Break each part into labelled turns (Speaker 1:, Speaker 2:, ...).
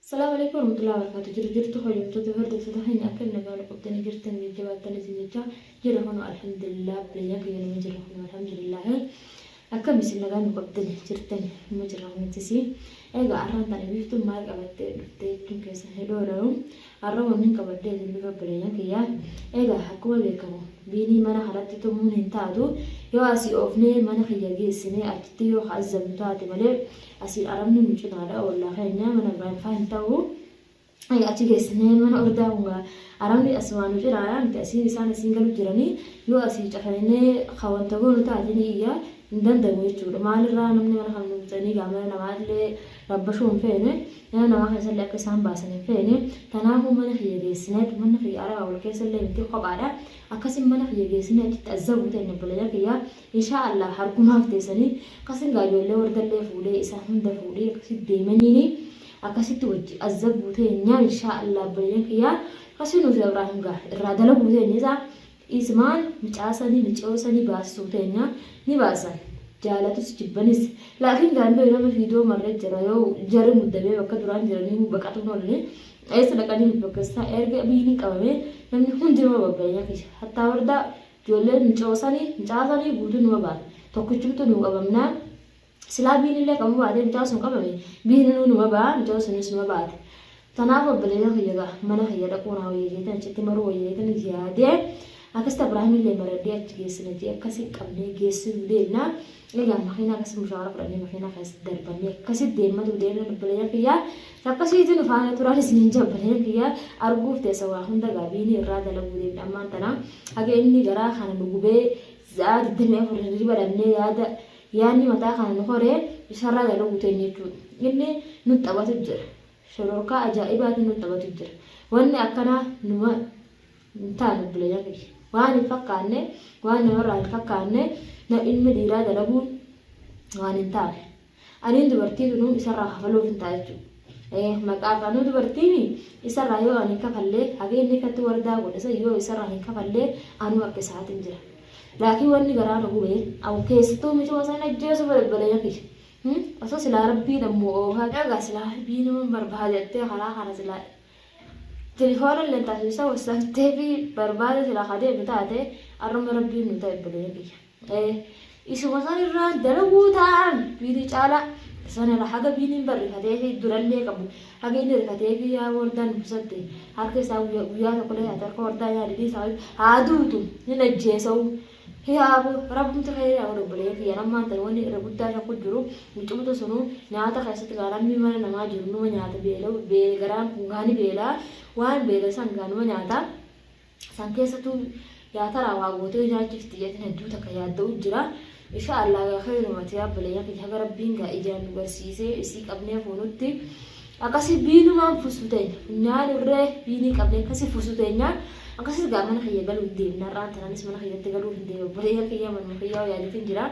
Speaker 1: السلام عليكم ورحمة الله وبركاته. جرجرت خير تظهر تفتحين أكل نقال قبضني جرتن من جوات تنزيلتها جرهون الحمد لله بليك يوم جرهون الحمد لله أكل مثل نقال قبضني جرتن مجرهون تسي إيجا أران تاني بيفتو ما قبضت تيجي كيسه هدولهم أران من قبضت اللي ببليك يا إيجا حكوا لكم بيني mana haratti tumuun hin taatu yoo asii ofnee mana kiyya geessinee achitti yoo haazzamu taate malee asii aramni nu cinaadha ollaa keenya mana biraan faa hin ta'u achi geessinee mana ordaa hungaa aramni asumaan nu cinaadha miti asiin isaan asiin galu jiranii yoo asii cafaninee hawwanta goonu taate ni iyya hin danda'u jechuudha maalirraa namni mana kan nuutanii gaamana namaallee rabbashuu hin feene nama keessallee akka isaan baasan hin feene kanaafuu mana kiyya geessinee mana kiyya arabaa wal keessallee miti kophaadha akkasin mana kiyya geessinee achitti azzabu ta'e nabbalaya kiyya inshaallah harkumaaf teessanii akkasin gaajollee wardallee fuudhee isaan hunda fuudhee akkasitti deemaniini akkasitti wajji azzabu ta'e nyaa inshaallah balaya kiyya akkasin nuti Ibrahim gaa irraa dalaguu ta'e isaa ismaan micaasanii micoosanii baasisuu ta'e nyaa ni baasan jaalatus jibbanis laakiin gaambee nama fiidoo marree jira yoo jarri muddamee bakka duraan jiranii baqatuun oolanii aysa dhaqanii bakkeessaa erga biiniin qabamee namni hundinuu babbayyaa keessa hattaa wardaa ijoolleen micaasanii guutuu numa baate tokkichumtu nu qabamnaa silaa biinillee qabu baatee micaasuun qabame biininu numa baa micaasuunis numa baate tanaaf obboleeyyan kiyyagaa mana kiyya dhaquun hawayyeetan achitti maruu wayyeetan yaadee akkasta Ibraahimillee baradee achi geessinatee akkasii qabnee geessuu deemnaa egaa makiinaa akkasii mushaara fudhannee makiinaa keessatti darbannee akkasitti deematu deemna obboleeyyan kiyyaa akkasiitiin faana turaan isiniin jabbaleen kiyyaa arguuf teessa waa hunda gaabiin irraa dalaguu deemna ammaan tana haga inni garaa kana nu gubee za'a 24 badannee yaadni mataa kana nu horee isarraa dalaguu ta'e jechuudha inni nu taphatu jira shororkaa ajaa'ibaatiin nu taphatu jira wanni akkanaa numa taanu obboleeyyan kiyya waan hin fakkaanne waan namarraa hin fakkaanne na ilmi dhiiraa dalaguun waan hin taane aniin dubartii tunuu isarraa hafaluuf hin ta'a jechuudha maqaa kanuu dubartiin isarraa yoo ani kafallee hageenni katti wardaa godhasa yoo isarraa hin kafallee anuu akka isaatiin jira laakiin wanni garaa na gubee awu keessattuu michuu osoo hin ajjeesu balbalaya kiyya osoo silaa rabbiin ammoo oohaa dhagaa silaa rabbiin nama barbaadettee karaa kana silaa telefoona illee taasisa wasaftee fi barbaade silaa kadee bitaate arrama rabbiin nu ta'e balbalaya kiyya isuma san irraa dalaguu ta'an biitii caalaa sanara haga biiniin barrifatee fi durallee qabu haga inni rifatee fi yaa wardaan busatte harka isaa guyyaa tokkollee haa harka wardaa yaadanii isaa haaduutu ni najjeesa'u hiyaabu rabbumti fayyee yaa obbolee fi yanammaan ta'e wanni irra guddaa shakku jiru mucumtu sunu nyaata keessatti gaaraan mana namaa jiru numa nyaata beela'u garaan kungaani beelaa waan beela san gaanuma nyaata san keessattuu yaa taraa waa gootee nyaachifti jetin hedduu takka yaadda'u jira inshaallah khairu matiya balaya fi haga rabbiin gaa ijaan nu barsiisee isii qabnee fuunutti akkasii biinumaan fusutee nyaan irree biinii qabnee akkasii fusutee nyaan akkasii gaa mana kiyya galuu deemna irraan tanaanis mana kiyyatti galuu hin deemu balaya kiyya manuma kiyyaa yaadatiin jira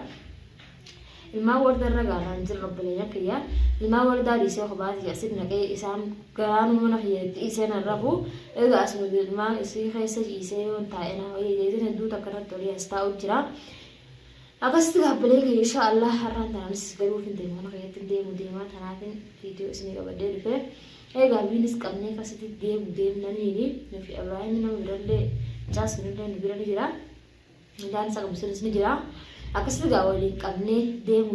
Speaker 1: ilmaan wardarra gaaraan jirra balaya kiyya ilmaan wardaa dhiisee kophaati asid naqee isaan garaanuu mana kiyyatti iseen arrafu egaa asuma ilmaan isii keessa ciisee yoon taa'ena wayyeetiin hedduu takkanatti olii as taa'u jira akkasitti gaabbalee kiyya inshaallah har'aan tanaanis galuuf hin deemu mana kiyyatti deemu deemaa tanaafin viidiyoo isinii qabadee dhufee egaa biinis qabnee akkasitti deemnaniini nufi Ibraahim nama birallee jaasminillee nu bira ni jira midhaan isa qabsiinis ni jira akkasitti gaa waliin qabnee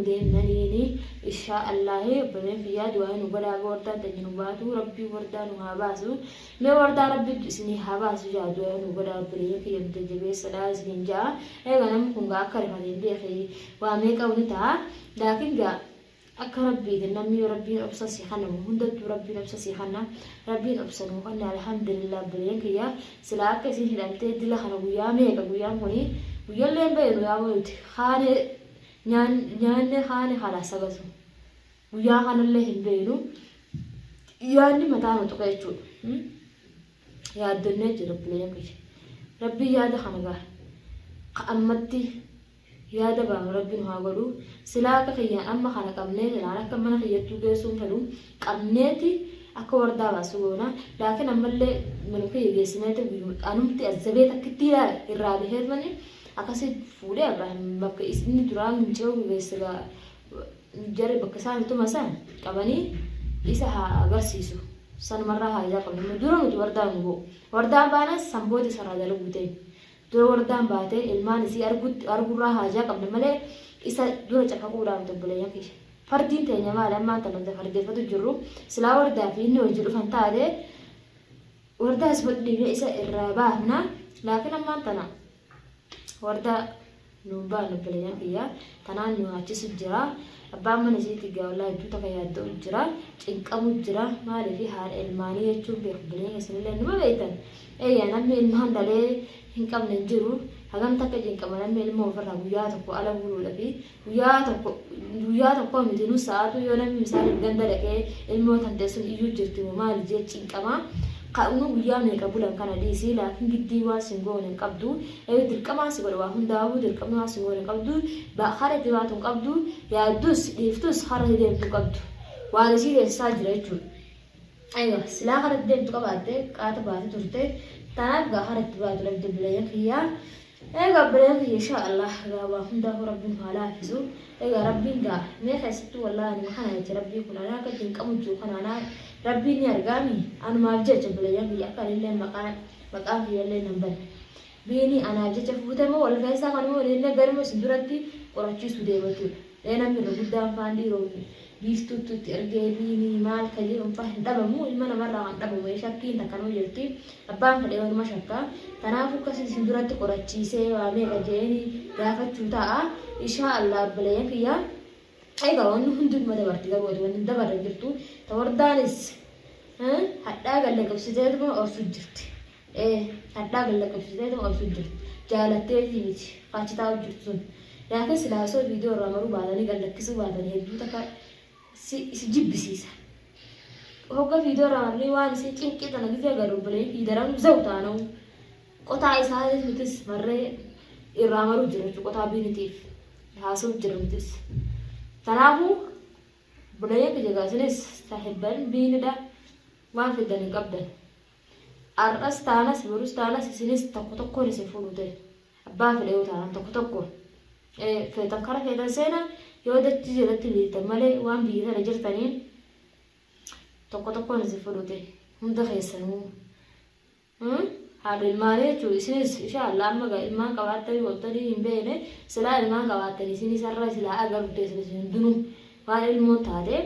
Speaker 1: deemnaniini inshaallah obboleen fiyyaa du'aa nu godhaa wardaa ta'e nu baatu rabbii wardaa nu haa baasu mee wardaa rabbii isinii haa baasu jaa du'aa nu godhaa obboleen kiyya nu jajjabeessadhaa isiniin jaa egaa namni kun gaa akka rifatee beekee waa meeqa ni ta'a laakiin gaa akka rabbiitiin namni rabbiin obsa si kanamu hundattuu rabbiin obsa si kana rabbiin obsa nu kanne alhamdulillah obboleen kiyya silaa akka isin hidhamtee dila kana guyyaa meeqa guyyaan kuni guyyaallee beenu yaa booti haane nyaanne haane haala sagatu guyyaa kanallee hin beenu yaadni mataa nu tuqa jechuudha yaaddannee jira obboleen kiyya rabbii yaada kana gaa ammatti yaada baamu rabbiin haa godhu silaa akka kiyyaan amma kana qabnee silaan akka mana kiyyattuu geessuun fedhu qabneeti akka wardaa baasu goona laakiin ammallee mana kiyya geessineeti anumti azzabeet akkitti irraa biheetmani akkasii fuudhee Ibraahim bakka inni duraan mincee geessigaa jarri bakka isaan tuma san qabanii isa haa agarsiisu san marraa haajaa qabna dura nuti wardaan boo wardaan baanas sanbooti saraa jala guuteen dura wardaan baatee ilmaan isii argurraa haajaa qabna malee isa dura cafaquudhaan obboleeyyan kiyya fardiin teenya maali ammaan tan wanta fardeeffatu jirru silaa wardaa fi inni hojii dhufan taate wardaa isbatti dhiibee isa irraa baafna laakiin ammaan tana wardaa nuun baanu obboleeyyan kiyya tanaan nu achisu jira abbaan mana isiitti gaawlaa hedduu takka yaadda'u jira cinqamu jira maaliif haadha ilmaanii jechuun beeku obboleeyyan isinillee numa beektan namni ilmaan dalee hin qabne jiru hagam takka cinqama namni ilma ofirraa guyyaa tokko ala buluudha fi guyyaa tokko miti nu sa'aatu yoo namni misaalin ganda dhaqee ilmoo tan teessun iyyuu jirti maali jee cinqama qaamnu guyyaa meeqa bulan kana dhiisii laakiin giddii waan singoon hin qabdu dirqamaa si godha waa hundaa'uu dirqamaa waan singoon hin qabdu hara itti baatu hin qabdu yaaddus dhiiftus hara deemtu qabdu waan isii keessaa jira jechuudha. Silaa hara deemtu qabaattee qaata baatee turte tanaaf gaa hara itti baatu dhabde bilayyan kiyyaa. Bilayyan kiyya insha Allah gaa waa hundaa'uu rabbiin haa laafisu. Rabbiin gaa mee keessattuu wallaahi nama kana jecha rabbii kun alaa akka dinqamu jiru kanaanaa rabbiin ni argaami anumaaf jecha bilayyan kiyya akka illee maqaan kiyyallee nan banne. Biini anaaf jecha fuutamoo wal keessaa kanuma illee garuma isin duratti qorachiisuu deematudha. Namni irra guddaan faan dhiiroo biiftuutti ergee biini maal ka jedhu hin dhabamu ilma namarraa kan dhabamu shakkiin takkanuu jirti abbaan fedhee waluma shakkaa kanaafuu akkasii isin duratti qorachiisee waa meeqa jeeni gaafachuu ta'a insha Allah bilayyan kiyya wanni hunduma dabarti garuu wanni dabarra jirtu tawardaanis hadhaa galla qabsiteetuma obsu jirti hadhaa galla qabsiteetuma obsu jirti jaalatteetii miti qaachitaa hojjirtu sun laakiin silaasoo viidiyoo irraa maruu baatanii gallakkisuu baatanii hedduu takka si jibbisiisa hogga viidiyoo irraa maranii waan isii cinqii tana gisee agarru obboleeyyan daran za'u taana'u qotaa isaanis mitis marree irraa maruu jira jechuudha qotaa biinitiif haasa'u jira mitis kanaafuu obboleeyyan kiyya gaasinis saahibban biinidha waan fiddan hin qabdan har'as taanas borus taanas isinis tokko tokkoon isin fuudhute abbaa fedhee yoo taanan tokko tokkoon feetan kara feetan seenaa yoo dachi jalatti beektan malee waan biyya sana jirtaniin tokko tokkoon isin fudhute hunda keessanuu haadha ilmaanii jechuudha isinis insha Allah amma ilmaan qabaattanii waltanii hin beekne silaa ilmaan qabaattanii isinis har'a silaa agarru teessan isin hundinuu waan ilmoon taate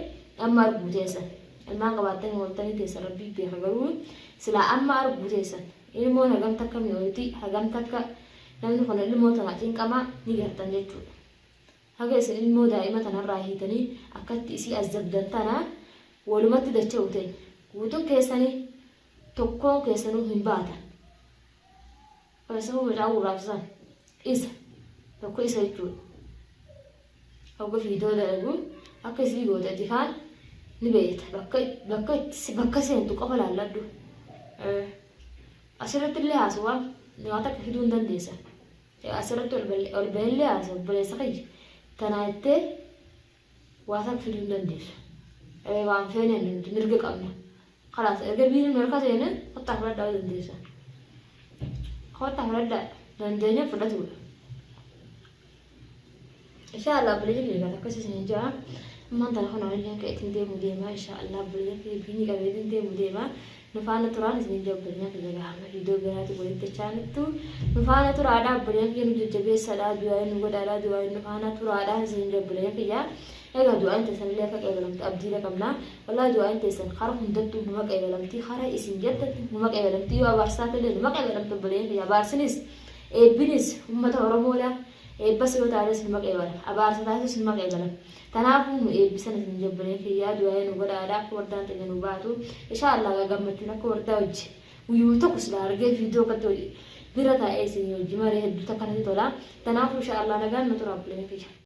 Speaker 1: amma arguu teessan ilmaan qabaattanii waltanii teessan rabbii beeka garuu silaa amma arguu teessan ilmoon hagam takka mi'ooti hagam takka namni kun ilmoo tana cinqamaa ni gartan jechuudha. Haga isin ilmoo daa'ima tanarraa hiitanii akkatti isii azabdan tana walumatti dacha'u ta'e guutuun keessanii tokkoon keessanuu hin baatan. Keessanuu midhaan gurraachisa isa tokko isa jechuudha. Hogga viidiyoo dalaguun akka isii gootatti kaan ni beekta bakka seentu qofa laalladhu. Asirratti illee haasawaa nyaata akka fiduu hin dandeessan. Asirratti ol bahillee haasa'u obboleessa kiyya. Tanaa jettee waa takka fiduu hin dandeessu. Waan feene nuti mirga qabna. Kalaas erga biiriin harka seene kottaa fudhadhaa dandeessa. Kottaa fudhadhaa dandeenya fudhatudha. Insha Allah obboleeyyan kiyya akkasii isin jira. Ammaan tana kana illee akka ittiin deemu deema insha Allah obboleeyyan kiyya biinii qabee ittiin deemu deema. Nufaana turaan isin jabbalina kiyya gaama viidiyoo biraatti walitti chaanittu nufaana turaadhaa obboleeyyan kiyya nu jajjabeessadhaa du'aa nu godhaadhaa du'aa nufaana turaadhaa isin jabbalina kiyya egaa du'aan teessan illee akka qeebalamti abdiidha qabna wallaahi du'aan teessan hara hundattuu numa qeebalamti hara isin jettatti numa qeebalamti yoo abaarsaatti illee numa qeebalamti obboleeyyan kiyya abaarsinis eebbinis uummata Oromoodha eebbas yoo taales numa qeebala abaarsa taasis numa qeebalama kanaafuu nu eebbisan isin jabbalina kiyya du'aa nu godhaadhaa akka wardaan ta'e nu baatu insha Allah gammachuun akka wardaa hojii guyyuu tokko sila argee viidiyoo akkatti bira taa'ee isin hojii maree hedduu takkanatti tola kanaafuu insha Allah nagaan nu tura obboleeyyan kiyya.